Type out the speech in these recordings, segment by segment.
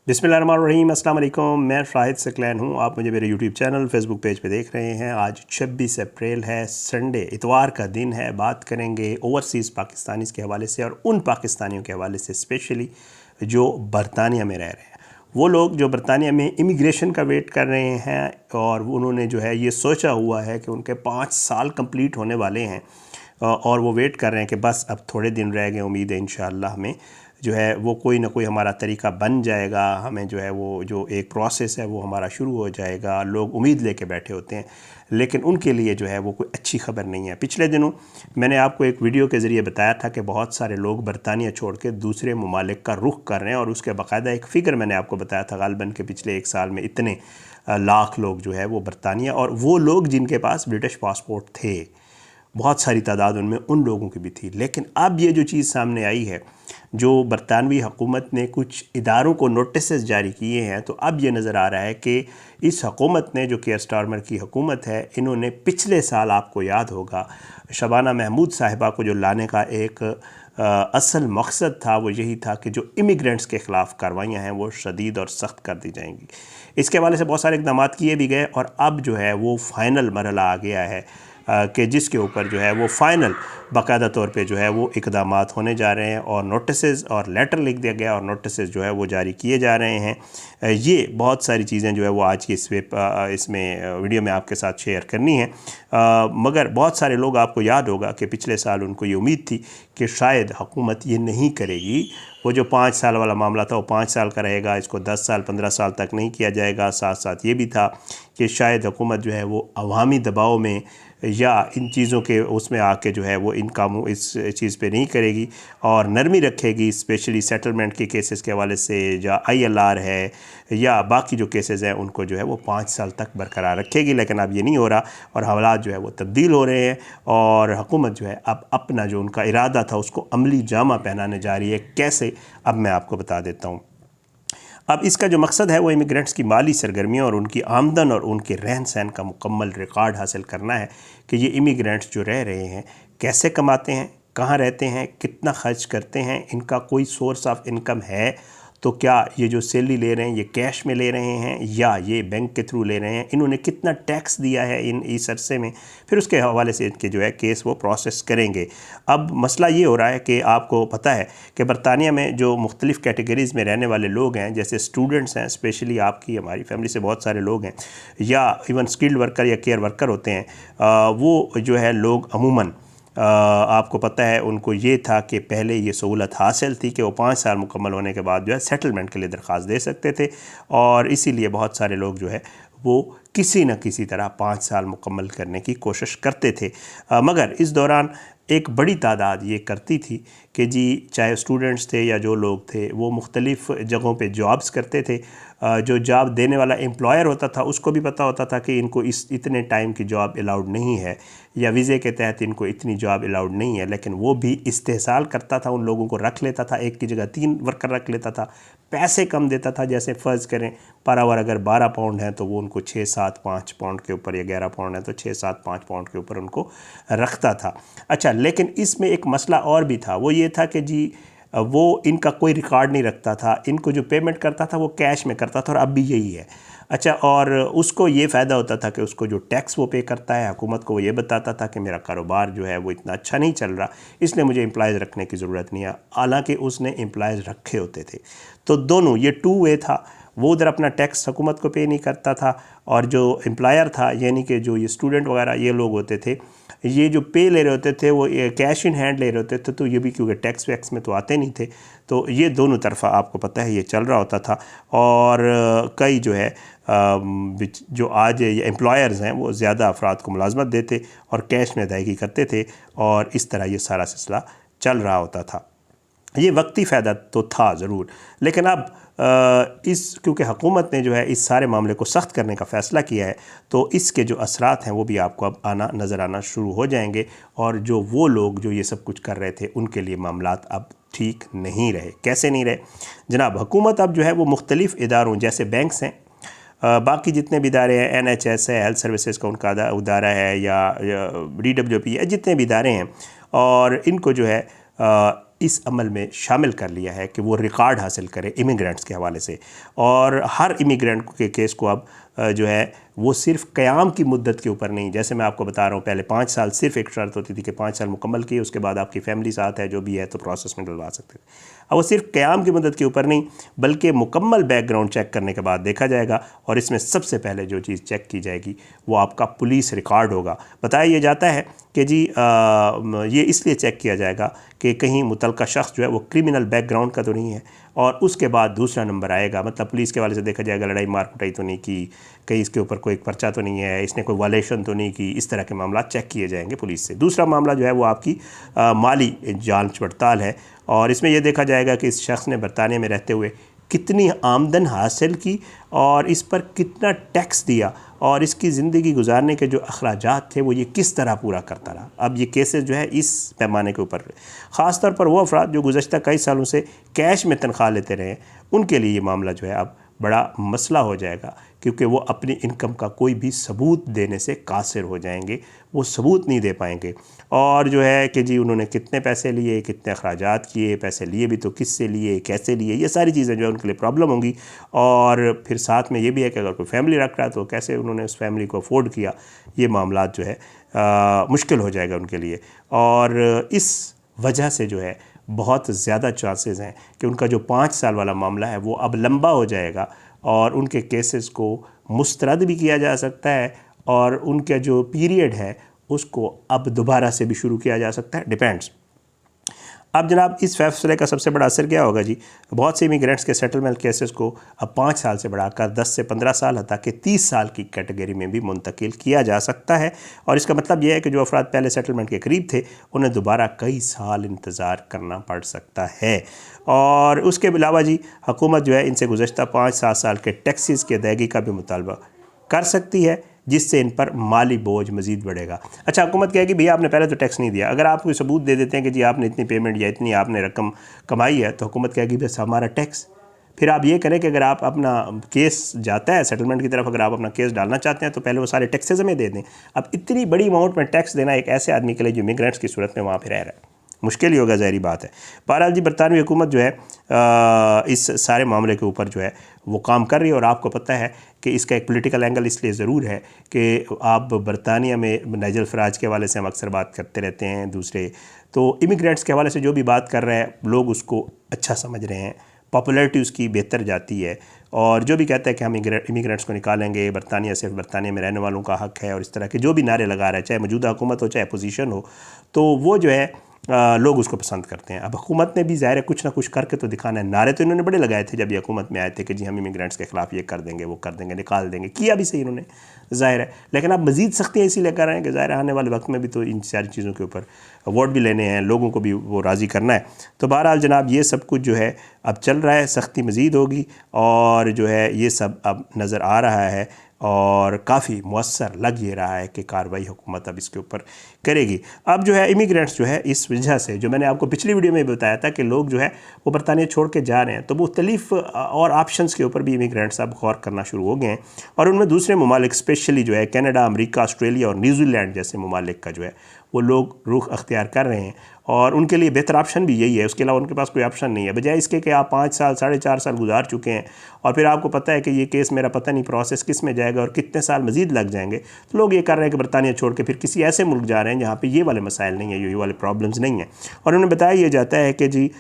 बिस्मिल्लाहिर्रहमानिर्रहीम, अस्सलाम वालेकुम। मैं शाहिद सकलैन हूँ। आप मुझे मेरे यूट्यूब चैनल फेसबुक पेज पे देख रहे हैं। आज 26 अप्रैल है, संडे इतवार का दिन है। बात करेंगे ओवरसीज़ पाकिस्तानीज़ के हवाले से और उन पाकिस्तानियों के हवाले से स्पेशली जो बरतानिया में रह रहे हैं। वो लोग जो बरतानिया में इमिग्रेशन का वेट कर रहे हैं और उन्होंने जो है ये सोचा हुआ है कि उनके 5 साल कंप्लीट होने वाले हैं और वो वेट कर रहे हैं कि बस अब थोड़े दिन रह गए, उम्मीद है इंशाअल्लाह हमें जो है वो कोई ना कोई हमारा तरीका बन जाएगा, हमें जो है वो जो एक प्रोसेस है वो हमारा शुरू हो जाएगा। लोग उम्मीद लेके बैठे होते हैं, लेकिन उनके लिए जो है वो कोई अच्छी खबर नहीं है। पिछले दिनों मैंने आपको एक वीडियो के ज़रिए बताया था कि बहुत सारे लोग बरतानिया छोड़ के दूसरे ममालिक का रुख कर रहे हैं और उसके बाकायदा एक फ़िगर मैंने आपको बताया था गालिबन के पिछले 1 साल में इतने लाख लोग जो है वो बरतानिया, और वो लोग जिनके पास ब्रिटिश पासपोर्ट थे, बहुत सारी तादाद उनमें उन लोगों की भी थी। लेकिन अब ये जो चीज़ सामने आई है, जो बरतानवी हुकूमत ने कुछ इदारों को नोटिस जारी किए हैं, तो अब ये नज़र आ रहा है कि इस हुकूमत ने, जो कियर स्टारमर की हुकूमत है, इन्होंने पिछले साल, आपको याद होगा, शबाना महमूद साहिबा को जो लाने का एक असल मकसद था वो यही था कि जो इमिग्रेंट्स के ख़िलाफ़ कार्रवाइयाँ हैं वो शदीद और सख्त कर दी जाएंगी। इसके हवाले से बहुत सारे इक़दाम किए भी गए और अब जो है वो फ़ाइनल मरहला आ गया है कि जिसके ऊपर जो है वो फ़ाइनल बाकायदा तौर पे जो है वो इक़दाम होने जा रहे हैं और नोटिसेस और लेटर लिख दिया गया और नोटिसेस जो है वो जारी किए जा रहे हैं। ये बहुत सारी चीज़ें जो है वो आज की इसमें वीडियो में आपके साथ शेयर करनी है। मगर बहुत सारे लोग, आपको याद होगा कि पिछले साल उनको ये उम्मीद थी कि शायद हुकूमत ये नहीं करेगी, वो जो 5 साल वाला मामला था वो 5 साल का रहेगा, इसको 10 साल 15 साल तक नहीं किया जाएगा। साथ साथ ये भी था कि शायद हुकूमत जो है वो अवामी दबाव में या इन चीज़ों के उसमें आके जो है वो इन कामों इस चीज़ पे नहीं करेगी और नरमी रखेगी, स्पेशली सेटलमेंट के केसेस के हवाले से, या ILR है या बाकी जो केसेस हैं उनको जो है वो 5 साल तक बरकरार रखेगी। लेकिन अब ये नहीं हो रहा और हालात जो है वो तब्दील हो रहे हैं और हुकूमत जो है अब अपना जो उनका इरादा था उसको अमली जामा पहनाने जा रही है। कैसे, अब मैं आपको बता देता हूँ। अब इसका जो मकसद है वो इमिग्रेंट्स की माली सरगर्मियों और उनकी आमदन और उनके रहन सहन का मुकम्मल रिकॉर्ड हासिल करना है कि ये इमिग्रेंट्स जो रह रहे हैं कैसे कमाते हैं, कहाँ रहते हैं, कितना खर्च करते हैं, इनका कोई सोर्स ऑफ इनकम है तो क्या ये जो सैलरी ले रहे हैं ये कैश में ले रहे हैं या ये बैंक के थ्रू ले रहे हैं, इन्होंने कितना टैक्स दिया है इस अरसे में, फिर उसके हवाले से इनके जो है केस वो प्रोसेस करेंगे। अब मसला ये हो रहा है कि आपको पता है कि बरतानिया में जो मुख्तलिफ़ कैटेगरीज़ में रहने वाले लोग हैं, जैसे स्टूडेंट्स हैं, स्पेशली आपकी हमारी फैमिली से बहुत सारे लोग हैं, या इवन स्किल्ड वर्कर या केयर वर्कर होते हैं, वो जो है लोग अमूमन आपको पता है उनको ये था कि पहले ये सहूलत हासिल थी कि वो 5 साल मुकम्मल होने के बाद जो है सेटलमेंट के लिए दरख्वास्त दे सकते थे और इसीलिए बहुत सारे लोग जो है वो किसी न किसी तरह 5 साल मुकम्मल करने की कोशिश करते थे। मगर इस दौरान एक बड़ी तादाद ये करती थी कि जी, चाहे स्टूडेंट्स थे या जो लोग थे, वो मुख्तलिफ़ जगहों पे जॉब्स करते थे। जो जॉब देने वाला एम्प्लॉयर होता था उसको भी पता होता था कि इनको इतने टाइम की जॉब अलाउड नहीं है या वीज़े के तहत इनको इतनी जॉब अलाउड नहीं है, लेकिन वो भी इस्तेहसाल करता था, उन लोगों को रख लेता था, एक की जगह 3 वर्कर रख लेता था, पैसे कम देता था। जैसे फ़र्ज़ करें पर आवर अगर 12 पाउंड है तो वो उनको 6-7-5 पाउंड के ऊपर, या 11 पाउंड है तो 6-7-5 पाउंड के ऊपर उनको रखता था। अच्छा, लेकिन इसमें एक मसला और भी था, वो ये था कि जी वो इनका कोई रिकॉर्ड नहीं रखता था, इनको जो पेमेंट करता था वो कैश में करता था और अब भी यही है। अच्छा, और उसको ये फ़ायदा होता था कि उसको जो टैक्स वो पे करता है, हुकूमत को वो ये बताता था कि मेरा कारोबार जो है वो इतना अच्छा नहीं चल रहा, इसलिए मुझे एम्प्लॉयज़ रखने की ज़रूरत नहीं है। हालांकि उसने एम्प्लॉयज़ रखे होते थे, तो दोनों ये 2 वे था। वो उधर अपना टैक्स हुकूमत को पे नहीं करता था और जो एम्प्लॉयर था, यानी कि जो ये स्टूडेंट वगैरह ये लोग होते थे, ये जो पे ले रहे होते थे वो कैश इन हैंड ले रहे होते थे, तो ये भी क्योंकि टैक्स वैक्स में तो आते नहीं थे, तो ये दोनों तरफा आपको पता है ये चल रहा होता था। और कई जो है जो आज एम्प्लॉयर्स हैं वो ज़्यादा अफराद को मुलाजमत देते और कैश में अदायगी करते थे और इस तरह ये सारा सिलसिला चल रहा होता था। ये वक्ती फ़ायदा तो था ज़रूर, लेकिन अब क्योंकि हुकूमत ने जो है इस सारे मामले को सख्त करने का फ़ैसला किया है, तो इसके जो असरात हैं वो भी आपको अब नज़र आना शुरू हो जाएंगे और जो वो लोग जो ये सब कुछ कर रहे थे उनके लिए मामलात अब ठीक नहीं रहे। कैसे नहीं रहे जनाब? हुकूमत अब जो है वो मुख्तलिफ़ इदारों, जैसे बैंक्स हैं, बाकी जितने भी इदारे हैं, NHS है, हेल्थ सर्विसेज का उनका इदारा है, या DWP है, जितने भी इदारे हैं, और इनको जो है इस अमल में शामिल कर लिया है कि वो रिकॉर्ड हासिल करें इमिग्रेंट्स के हवाले से। और हर इमिग्रेंट के केस को अब जो है वो सिर्फ क़याम की मुद्दत के ऊपर नहीं, जैसे मैं आपको बता रहा हूँ पहले 5 साल सिर्फ एक शर्त होती थी कि 5 साल मुकम्मल किए उसके बाद आपकी फैमिली साथ है जो भी है तो प्रोसेस में डलवा सकते थे। अब वो सिर्फ क़याम की मुद्दत के ऊपर नहीं बल्कि मुकम्मल बैकग्राउंड चेक करने के बाद देखा जाएगा, और इसमें सबसे पहले जो चीज़ चेक की जाएगी वो आपका पुलिस रिकॉर्ड होगा। बताया ये जाता है कि जी ये इसलिए चेक किया जाएगा कि कहीं मुतलका शख्स जो है वो क्रिमिनल बैकग्राउंड का तो नहीं है, और उसके बाद दूसरा नंबर आएगा, मतलब पुलिस के वाले से देखा जाएगा लड़ाई मार कुटाई तो नहीं की, कहीं इसके ऊपर कोई पर्चा तो नहीं है, इसने कोई वायलेशन तो नहीं की, इस तरह के मामला चेक किए जाएंगे पुलिस से। दूसरा मामला जो है वो आपकी माली जांच पड़ताल है, और इसमें यह देखा जाएगा कि इस शख्स ने बरतानिया में रहते हुए कितनी आमदन हासिल की और इस पर कितना टैक्स दिया, और इसकी ज़िंदगी गुजारने के जो अखराजात थे वो ये किस तरह पूरा करता रहा। अब ये केसेस जो है इस पैमाने के ऊपर, ख़ास तौर पर वो अफराद जो गुज़श्ता कई सालों से कैश में तनख्वाह लेते रहे, उनके लिए ये मामला जो है अब बड़ा मसला हो जाएगा, क्योंकि वो अपनी इनकम का कोई भी सबूत देने से कासिर हो जाएंगे, वो सबूत नहीं दे पाएंगे। और जो है कि जी उन्होंने कितने पैसे लिए, कितने अखराजात किए, पैसे लिए भी तो किससे लिए, कैसे लिए, ये सारी चीज़ें जो है उनके लिए प्रॉब्लम होंगी। और फिर साथ में ये भी है कि अगर कोई फैमिली रख रहा है तो कैसे उन्होंने उस फैमिली को अफोर्ड किया, ये मामला जो है मुश्किल हो जाएगा उनके लिए। और इस वजह से जो है बहुत ज़्यादा चांसेस हैं कि उनका जो 5 साल वाला मामला है वो अब लंबा हो जाएगा, और उनके केसेस को मुस्तरद भी किया जा सकता है, और उनका जो पीरियड है उसको अब दोबारा से भी शुरू किया जा सकता है, डिपेंड्स। अब जनाब इस फैसले का सबसे बड़ा असर क्या होगा जी, बहुत से इमिग्रेंट्स के सेटलमेंट केसेस को अब 5 साल से बढ़ाकर 10 से 15 साल हता कि 30 साल की कैटेगरी में भी मुंतकिल किया जा सकता है। और इसका मतलब यह है कि जो अफराद पहले सेटलमेंट के करीब थे उन्हें दोबारा कई साल इंतज़ार करना पड़ सकता है। और उसके अलावा जी हुकूमत जो है इनसे गुज़श्ता 5-7 साल के टैक्सेस की अदायगी का भी मुतालबा कर सकती है, जिससे इन पर माली बोझ मज़ीद बढ़ेगा। अच्छा, हुकूमत कहेगी भैया आपने पहले तो टैक्स नहीं दिया, अगर आप कोई सबूत दे देते हैं कि जी आपने इतनी पेमेंट या इतनी आपने रकम कमाई है, तो हुकूमत कहेगी बस हमारा टैक्स। फिर आप ये करें कि अगर आप अपना केस जाता है सेटलमेंट की तरफ, अगर आप अपना केस डालना चाहते हैं तो पहले वो सारे टैक्सेस हमें दे दें। अब इतनी बड़ी अमाउंट में टैक्स देना एक ऐसे आदमी के लिए जो इमिग्रेंट्स की सूरत में वहाँ पर रह रहा है, मुश्किल ही होगा, ज़ाहिर बात है। बहरहाल जी बरतानवी हुकूमत जो है इस सारे मामले के ऊपर जो है वो काम कर रही है, और आपको पता है कि इसका एक पॉलिटिकल एंगल इसलिए ज़रूर है कि आप बरतानिया में नाइजल फराज के हवाले से हम अक्सर बात करते रहते हैं, दूसरे तो इमिग्रेंट्स के हवाले से जो भी बात कर रहे हैं लोग उसको अच्छा समझ रहे हैं, पॉपुलैरिटी उसकी बेहतर जाती है, और जो भी कहता है कि हम इमिग्रेंट्स को निकालेंगे, बरतानिया सिर्फ बरतानिया में रहने वालों का हक़ है, और इस तरह के जो भी नारे लगा रहा है, चाहे मौजूदा हुकूमत हो चाहे अपोजिशन हो, तो वो जो है लोग उसको पसंद करते हैं। अब हुकूमत ने भी ज़ाहिर है कुछ ना कुछ करके तो दिखाना है। नारे तो इन्होंने बड़े लगाए थे जब ये हुकूमत में आए थे कि जी हम इमिग्रेंट्स के ख़िलाफ़ ये कर देंगे, वो कर देंगे, निकाल देंगे, किया भी सही इन्होंने, ज़ाहिर है। लेकिन अब मज़ीद सख्तियाँ इसी लेकर आए हैं कि ज़ाहिर आने वाले वक्त में भी तो इन सारी चीज़ों के ऊपर वोट भी लेने हैं, लोगों को भी वो राज़ी करना है। तो बहरहाल जनाब ये सब कुछ जो है अब चल रहा है, सख्ती मज़ीद होगी, और जो है ये सब अब नज़र आ रहा है, और काफ़ी मुअस्सर लग ये रहा है कि कार्रवाई हुकूमत अब इसके ऊपर करेगी। अब जो है इमिग्रेंट्स जो है इस वजह से, जो मैंने आपको पिछली वीडियो में बताया था कि लोग जो है वो बरतानिया छोड़ के जा रहे हैं, तो मुख्तलिफ और ऑप्शंस के ऊपर भी इमिग्रेंट्स अब गौर करना शुरू हो गए हैं, और उनमें दूसरे ममालिक स्पेशली जो है कनाडा, अमेरिका, ऑस्ट्रेलिया और न्यूजीलैंड जैसे ममालिक का जो है वो लोग रुख अख्तियार कर रहे हैं, और उनके लिए बेहतर ऑप्शन भी यही है, उसके अलावा उनके पास कोई ऑप्शन नहीं है। बजाय इसके कि आप 5 साल 4.5 साल गुजार चुके हैं और फिर आपको पता है कि ये केस मेरा पता नहीं प्रोसेस किस में जाएगा और कितने साल मज़ीद लग जाएंगे, तो लोग ये कर रहे हैं कि बरतानिया छोड़ के फिर किसी ऐसे मुल्क जा रहे हैं जहाँ पे ये वाले मसाइल नहीं है, ये वाले प्रॉब्लम्स नहीं हैं। और उन्हें बताया यह जाता है कि जी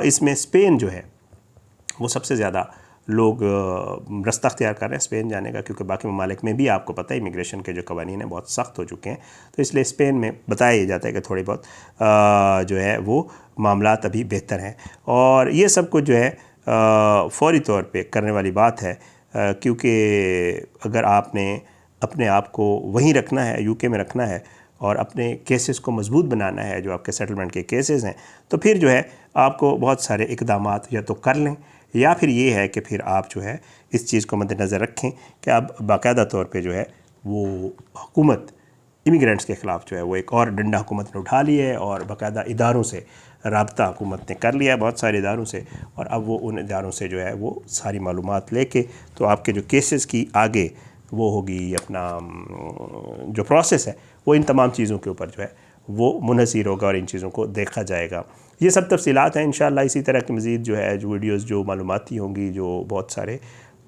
इसमें स्पेन जो है वो सबसे ज़्यादा लोग रास्ता अख्तियार कर रहे हैं स्पेन जाने का, क्योंकि बाकी ममालिक में भी आपको पता है इमिग्रेशन के जो कवानीन हैं बहुत सख्त हो चुके हैं, तो इसलिए स्पेन में बताया जाता है कि थोड़ी बहुत जो है वो मामलात अभी बेहतर हैं। और ये सब कुछ जो है फ़ौरी तौर पे करने वाली बात है, क्योंकि अगर आपने अपने आप को वहीं रखना है, यूके में रखना है, और अपने केसेस को मजबूत बनाना है जो आपके सेटलमेंट के केसेस हैं, तो फिर जो है आपको बहुत सारे इक़दामात या तो कर लें, या फिर ये है कि फिर आप जो है इस चीज़ को मद्देनज़र रखें कि अब बाकायदा तौर पे जो है वो हुकूमत इमिग्रेंट्स के ख़िलाफ़ जो है वो एक और डंडा हुकूमत ने उठा लिया है, और बाकायदा इदारों से राब्ता हुकूमत ने कर लिया है, बहुत सारे इदारों से, और अब वो उन इदारों से जो है वो सारी मालूमात लेके तो आपके जो केसेस की आगे वो होगी अपना जो प्रोसेस है वो इन तमाम चीज़ों के ऊपर जो है वो मुनहसर होगा, और इन चीज़ों को देखा जाएगा। ये सब तफसीलात हैं इंशाअल्लाह। इसी तरह की मज़ीद जो है जो वीडियोज़ जो मालूमाती होंगी, जो बहुत सारे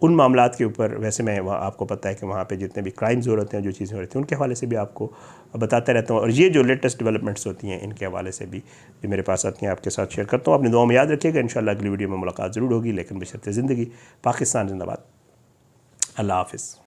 उन मामलात के ऊपर, वैसे मैं वहाँ आपको पता है कि वहाँ पे जितने भी क्राइम्स हो रहे हैं, जो चीज़ें हो रही हैं, उनके हवाले से भी आपको बताता रहता हूँ। और ये जो लेटेस्ट डेवलपमेंट्स होती हैं इनके हवाले से भी जो मेरे पास आती हैं आपके साथ शेयर करता हूँ। अपनी दुआ में याद रखिएगा, इंशाअल्लाह अगली वीडियो में मुलाकात ज़रूर होगी, लेकिन बशर्ते ज़िंदगी। पाकिस्तान जिंदाबाद। अल्लाह हाफ़िज़।